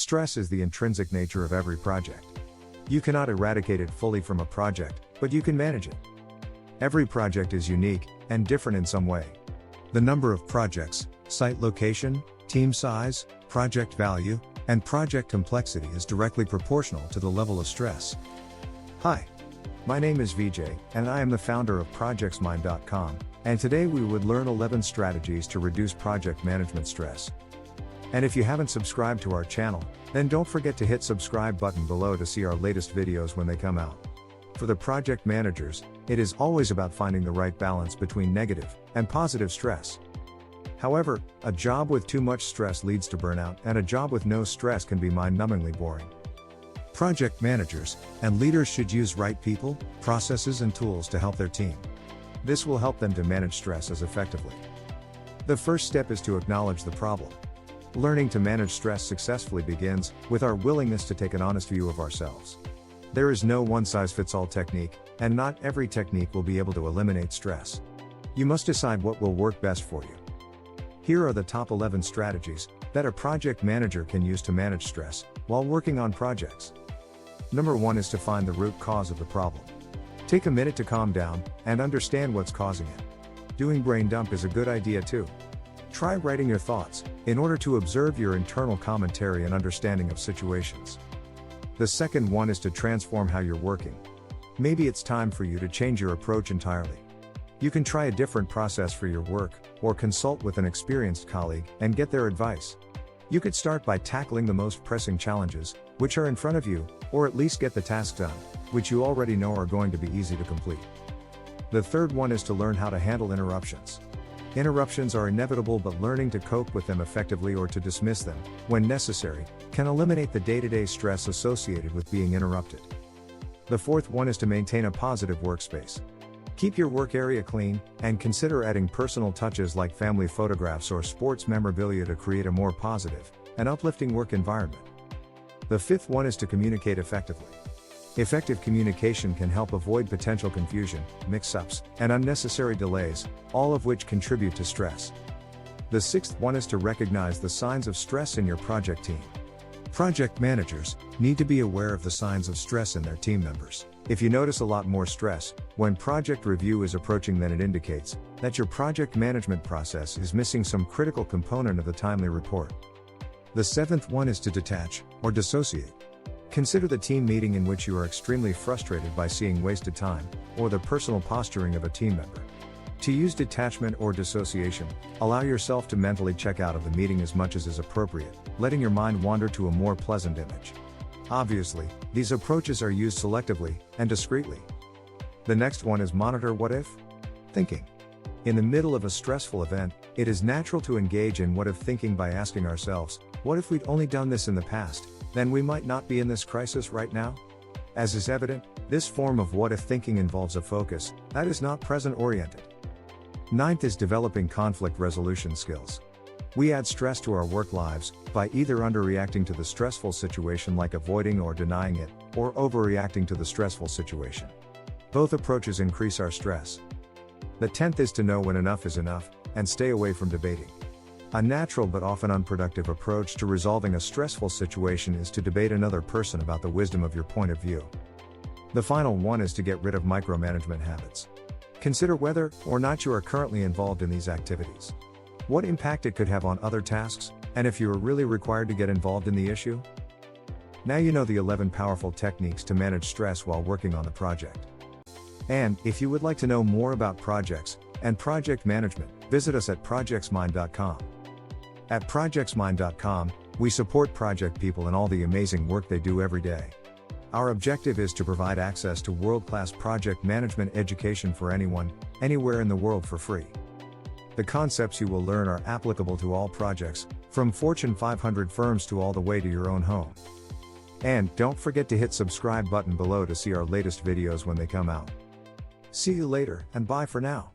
Stress is the intrinsic nature of every project. You cannot eradicate it fully from a project, but you can manage it. Every project is unique and different in some way. The number of projects, site location, team size, project value, and project complexity is directly proportional to the level of stress. Hi, my name is Vijay, and I am the founder of projectsmind.com, and today we would learn 11 strategies to reduce project management stress. And if you haven't subscribed to our channel, then don't forget to hit subscribe button below to see our latest videos when they come out. For the project managers, it is always about finding the right balance between negative and positive stress. However, a job with too much stress leads to burnout, and a job with no stress can be mind-numbingly boring. Project managers and leaders should use right people, processes, and tools to help their team. This will help them to manage stress as effectively. The first step is to acknowledge the problem. Learning to manage stress successfully begins with our willingness to take an honest view of ourselves. There is no one-size-fits-all technique, and not every technique will be able to eliminate stress. You must decide what will work best for you. Here are the top 11 strategies that a project manager can use to manage stress while working on projects. Number 1 is to find the root cause of the problem. Take a minute to calm down and understand what's causing it. Doing brain dump is a good idea too. Try writing your thoughts in order to observe your internal commentary and understanding of situations. The second one is to transform how you're working. Maybe it's time for you to change your approach entirely. You can try a different process for your work, or consult with an experienced colleague and get their advice. You could start by tackling the most pressing challenges, which are in front of you, or at least get the tasks done, which you already know are going to be easy to complete. The third one is to learn how to handle interruptions. Interruptions are inevitable, but learning to cope with them effectively or to dismiss them, when necessary, can eliminate the day-to-day stress associated with being interrupted. The fourth one is to maintain a positive workspace. Keep your work area clean, and consider adding personal touches like family photographs or sports memorabilia to create a more positive and uplifting work environment. The fifth one is to communicate effectively. Effective communication can help avoid potential confusion, mix-ups, and unnecessary delays, all of which contribute to stress. The sixth one is to recognize the signs of stress in your project team. Project managers need to be aware of the signs of stress in their team members. If you notice a lot more stress when project review is approaching, then it indicates that your project management process is missing some critical component of the timely report. The seventh one is to detach or dissociate. Consider the team meeting in which you are extremely frustrated by seeing wasted time, or the personal posturing of a team member. To use detachment or dissociation, allow yourself to mentally check out of the meeting as much as is appropriate, letting your mind wander to a more pleasant image. Obviously, these approaches are used selectively and discreetly. The next one is monitor what-if thinking. In the middle of a stressful event, it is natural to engage in what-if thinking by asking ourselves, what if we'd only done this in the past? Then we might not be in this crisis right now? As is evident, this form of what-if thinking involves a focus that is not present-oriented. Ninth is developing conflict resolution skills. We add stress to our work lives by either underreacting to the stressful situation, like avoiding or denying it, or overreacting to the stressful situation. Both approaches increase our stress. The 10th is to know when enough is enough, and stay away from debating. A natural but often unproductive approach to resolving a stressful situation is to debate another person about the wisdom of your point of view. The final one is to get rid of micromanagement habits. Consider whether or not you are currently involved in these activities, what impact it could have on other tasks, and if you are really required to get involved in the issue. Now you know the 11 powerful techniques to manage stress while working on the project. And if you would like to know more about projects and project management, visit us at projectsmind.com. At projectsmind.com, we support project people in all the amazing work they do every day. Our objective is to provide access to world-class project management education for anyone, anywhere in the world for free. The concepts you will learn are applicable to all projects, from Fortune 500 firms to all the way to your own home. And don't forget to hit subscribe button below to see our latest videos when they come out. See you later, and bye for now.